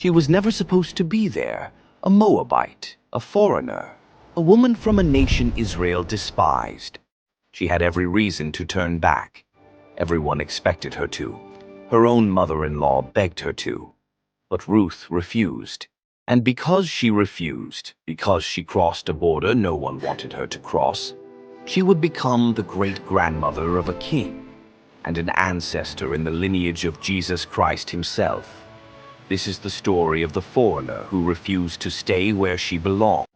She was never supposed to be there, a Moabite, a foreigner, a woman from a nation Israel despised. She had every reason to turn back. Everyone expected her to. Her own mother-in-law begged her to. But Ruth refused. And because she refused, because she crossed a border no one wanted her to cross, she would become the great-grandmother of a king and an ancestor in the lineage of Jesus Christ himself. This is the story of the foreigner who refused to stay where she belonged.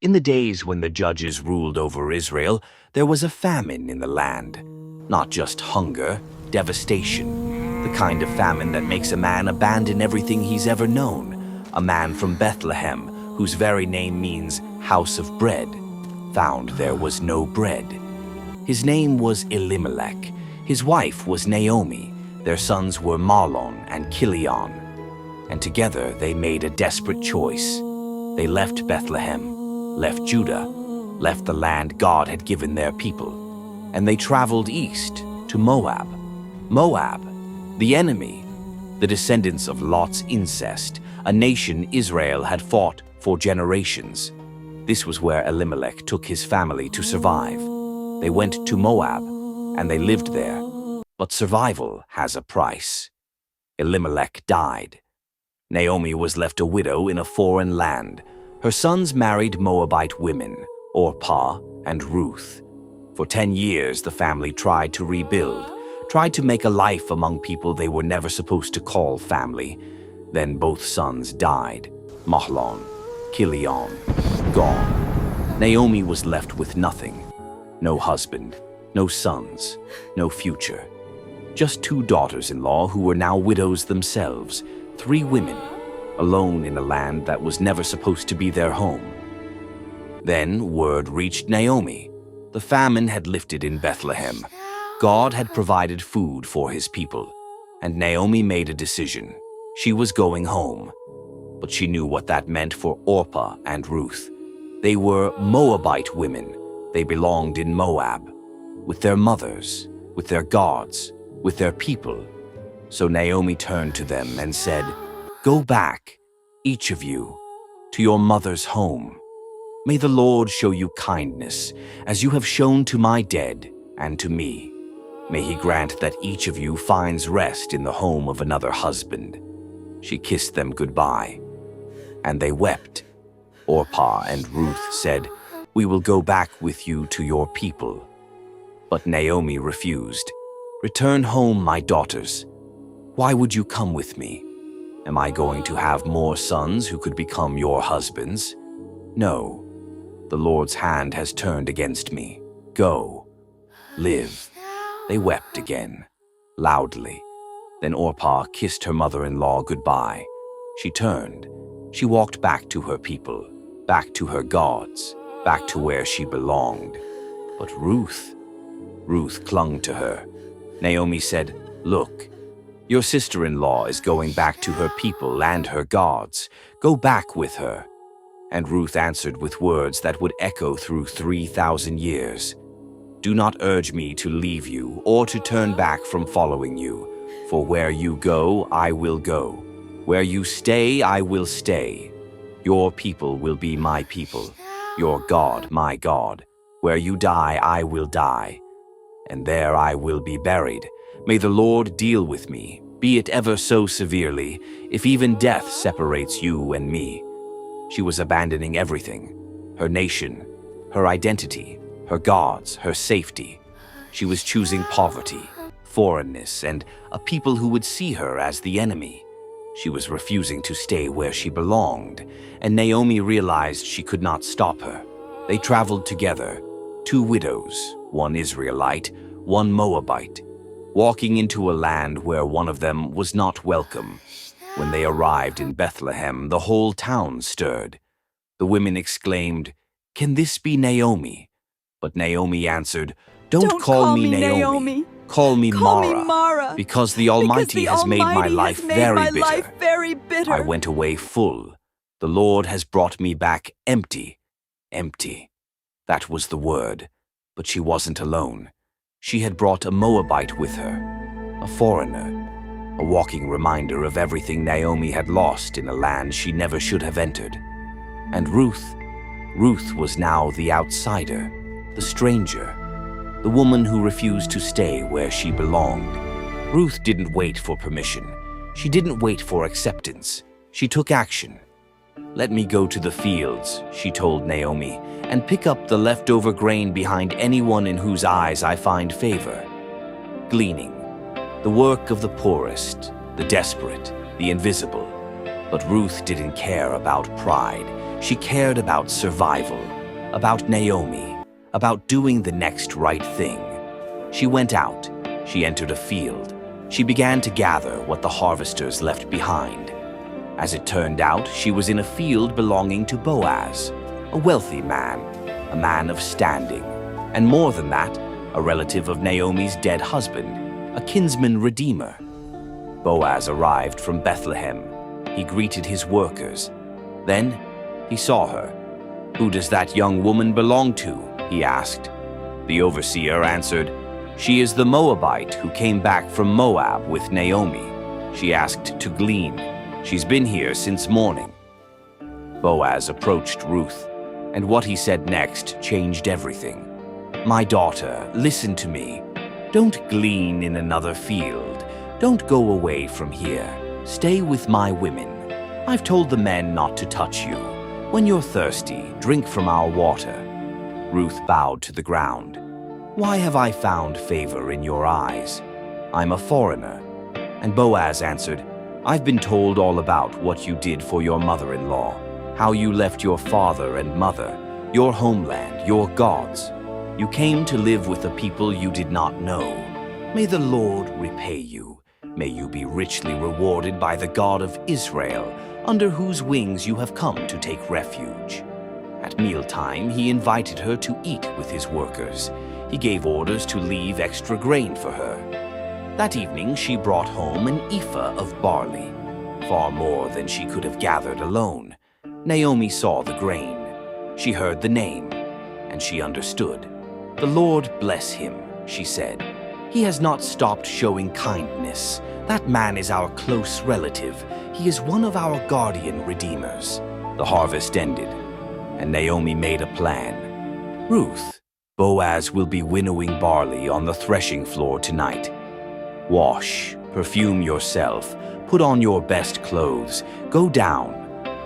In the days when the judges ruled over Israel, there was a famine in the land. Not just hunger, devastation. The kind of famine that makes a man abandon everything he's ever known. A man from Bethlehem, whose very name means house of bread, found there was no bread. His name was Elimelech. His wife was Naomi. Their sons were Mahlon and Chilion. And together they made a desperate choice. They left Bethlehem, left Judah, left the land God had given their people. And they traveled east to Moab. Moab, the enemy, the descendants of Lot's incest, a nation Israel had fought for generations. This was where Elimelech took his family to survive. They went to Moab, and they lived there. But survival has a price. Elimelech died. Naomi was left a widow in a foreign land. Her sons married Moabite women, Orpah and Ruth. For 10 years, the family tried to rebuild, tried to make a life among people they were never supposed to call family. Then both sons died. Mahlon, Chilion, gone. Naomi was left with nothing. No husband, no sons, no future. Just 2 daughters-in-law who were now widows themselves, 3 women, alone in a land that was never supposed to be their home. Then word reached Naomi. The famine had lifted in Bethlehem. God had provided food for his people, and Naomi made a decision. She was going home. But she knew what that meant for Orpah and Ruth. They were Moabite women. They belonged in Moab, with their mothers, with their gods, with their people. So Naomi turned to them and said, "Go back, each of you, to your mother's home. May the Lord show you kindness, as you have shown to my dead and to me. May he grant that each of you finds rest in the home of another husband." She kissed them goodbye, and they wept. Orpah and Ruth said, "We will go back with you to your people." But Naomi refused. "Return home, my daughters. Why would you come with me? Am I going to have more sons who could become your husbands? No, the Lord's hand has turned against me. Go, live." They wept again, loudly. Then Orpah kissed her mother-in-law goodbye. She turned. She walked back to her people, back to her gods, back to where she belonged. But Ruth clung to her. Naomi said, "Look, your sister-in-law is going back to her people and her gods. Go back with her." And Ruth answered with words that would echo through 3,000 years. "Do not urge me to leave you or to turn back from following you. For where you go, I will go. Where you stay, I will stay. Your people will be my people. Your God, my God. Where you die, I will die. And there I will be buried. May the Lord deal with me, be it ever so severely, if even death separates you and me." She was abandoning everything. Her nation, her identity, her gods, her safety. She was choosing poverty, foreignness, and a people who would see her as the enemy. She was refusing to stay where she belonged, and Naomi realized she could not stop her. They traveled together, 2 widows, 1 Israelite, 1 Moabite, walking into a land where one of them was not welcome. When they arrived in Bethlehem, the whole town stirred. The women exclaimed, "Can this be Naomi?" But Naomi answered, Don't call me Naomi. Call me Mara, because the Almighty has made my life very bitter. I went away full. The Lord has brought me back empty. Empty. That was the word. But she wasn't alone. She had brought a Moabite with her, a foreigner. a walking reminder of everything Naomi had lost in a land she never should have entered. And Ruth was now the outsider, the stranger, the woman who refused to stay where she belonged. Ruth didn't wait for permission. She didn't wait for acceptance. She took action. "Let me go to the fields," she told Naomi, "and pick up the leftover grain behind anyone in whose eyes I find favor." Gleaning, the work of the poorest, the desperate, the invisible. But Ruth didn't care about pride. She cared about survival, about Naomi, about doing the next right thing. She went out. She entered a field. She began to gather what the harvesters left behind. As it turned out, she was in a field belonging to Boaz, a wealthy man, a man of standing, and more than that, a relative of Naomi's dead husband, a kinsman redeemer. Boaz arrived from Bethlehem. He greeted his workers. Then he saw her. "Who does that young woman belong to?" he asked. The overseer answered, "She is the Moabite who came back from Moab with Naomi. She asked to glean. She's been here since morning." Boaz approached Ruth, and what he said next changed everything. "My daughter, listen to me. Don't glean in another field. Don't go away from here. Stay with my women. I've told the men not to touch you. When you're thirsty, drink from our water." Ruth bowed to the ground. "Why have I found favor in your eyes? I'm a foreigner." And Boaz answered, "I've been told all about what you did for your mother-in-law, how you left your father and mother, your homeland, your gods. You came to live with a people you did not know. May the Lord repay you. May you be richly rewarded by the God of Israel, under whose wings you have come to take refuge." At mealtime, he invited her to eat with his workers. He gave orders to leave extra grain for her. That evening, she brought home an ephah of barley, far more than she could have gathered alone. Naomi saw the grain. She heard the name, and she understood. "The Lord bless him," she said. "He has not stopped showing kindness. That man is our close relative. He is one of our guardian redeemers." The harvest ended, and Naomi made a plan. "Ruth, Boaz will be winnowing barley on the threshing floor tonight. Wash, perfume yourself, put on your best clothes, go down,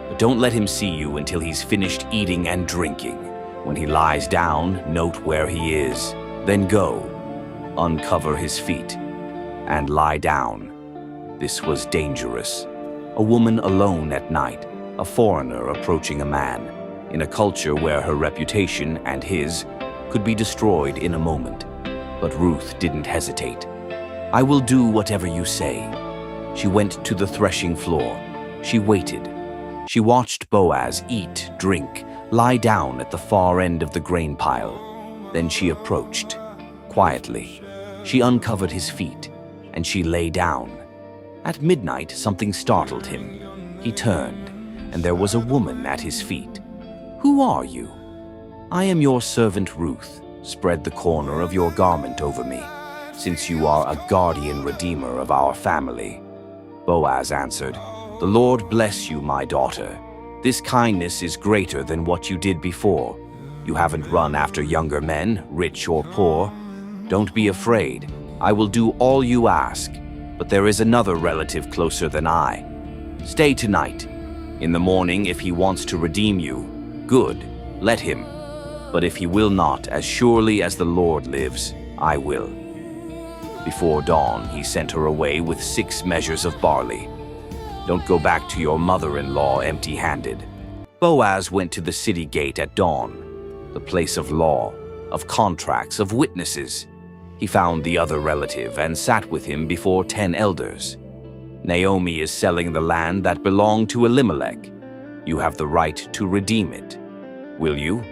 but don't let him see you until he's finished eating and drinking. When he lies down, note where he is. Then go, uncover his feet, and lie down." This was dangerous. A woman alone at night, a foreigner approaching a man, in a culture where her reputation and his could be destroyed in a moment. But Ruth didn't hesitate. "I will do whatever you say." She went to the threshing floor. She waited. She watched Boaz eat, drink, lie down at the far end of the grain pile. Then she approached. Quietly, she uncovered his feet, and she lay down. At midnight, something startled him. He turned, and there was a woman at his feet. "Who are you?" "I am your servant Ruth. Spread the corner of your garment over me, since you are a guardian redeemer of our family." Boaz answered, "The Lord bless you, my daughter. This kindness is greater than what you did before. You haven't run after younger men, rich or poor. Don't be afraid. I will do all you ask, but there is another relative closer than I. Stay tonight. In the morning, if he wants to redeem you, good, let him. But if he will not, as surely as the Lord lives, I will." Before dawn, he sent her away with 6 measures of barley. "Don't go back to your mother-in-law empty-handed." Boaz went to the city gate at dawn, the place of law, of contracts, of witnesses. He found the other relative and sat with him before 10 elders. "Naomi is selling the land that belonged to Elimelech. You have the right to redeem it. Will you?"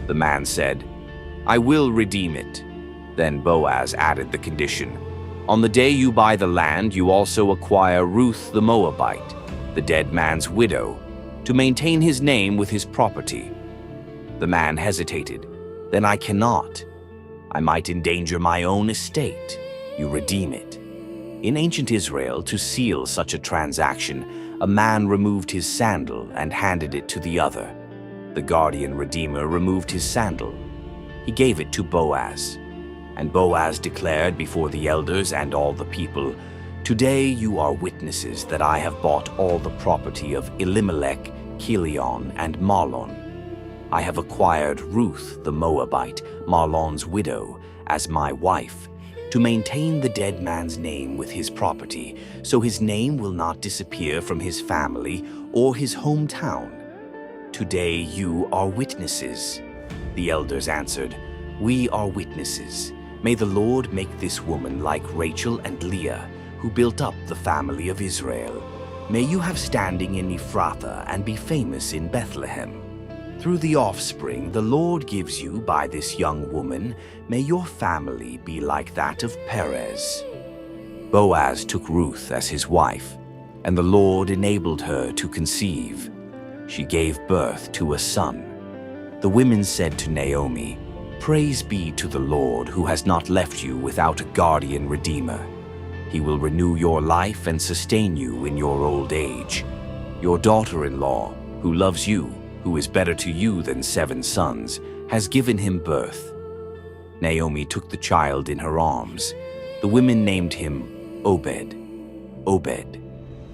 The man said, "I will redeem it." Then Boaz added the condition, "On the day you buy the land, you also acquire Ruth the Moabite, the dead man's widow, to maintain his name with his property." The man hesitated. "Then I cannot. I might endanger my own estate. You redeem it." In ancient Israel, to seal such a transaction, a man removed his sandal and handed it to the other. The guardian redeemer removed his sandal. He gave it to Boaz. And Boaz declared before the elders and all the people, "Today you are witnesses that I have bought all the property of Elimelech, Chilion, and Mahlon. I have acquired Ruth the Moabite, Mahlon's widow, as my wife, to maintain the dead man's name with his property, so his name will not disappear from his family or his hometown. Today you are witnesses." The elders answered, "We are witnesses. May the Lord make this woman like Rachel and Leah, who built up the family of Israel. May you have standing in Ephrathah and be famous in Bethlehem. Through the offspring the Lord gives you by this young woman, may your family be like that of Perez." Boaz took Ruth as his wife, and the Lord enabled her to conceive. She gave birth to a son. The women said to Naomi, "Praise be to the Lord who has not left you without a guardian redeemer. He will renew your life and sustain you in your old age. Your daughter-in-law, who loves you, who is better to you than 7 sons, has given him birth." Naomi took the child in her arms. The women named him Obed. Obed,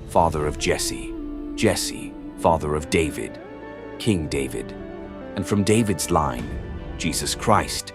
father of Jesse. Jesse, father of David, King David. And from David's line, Jesus Christ,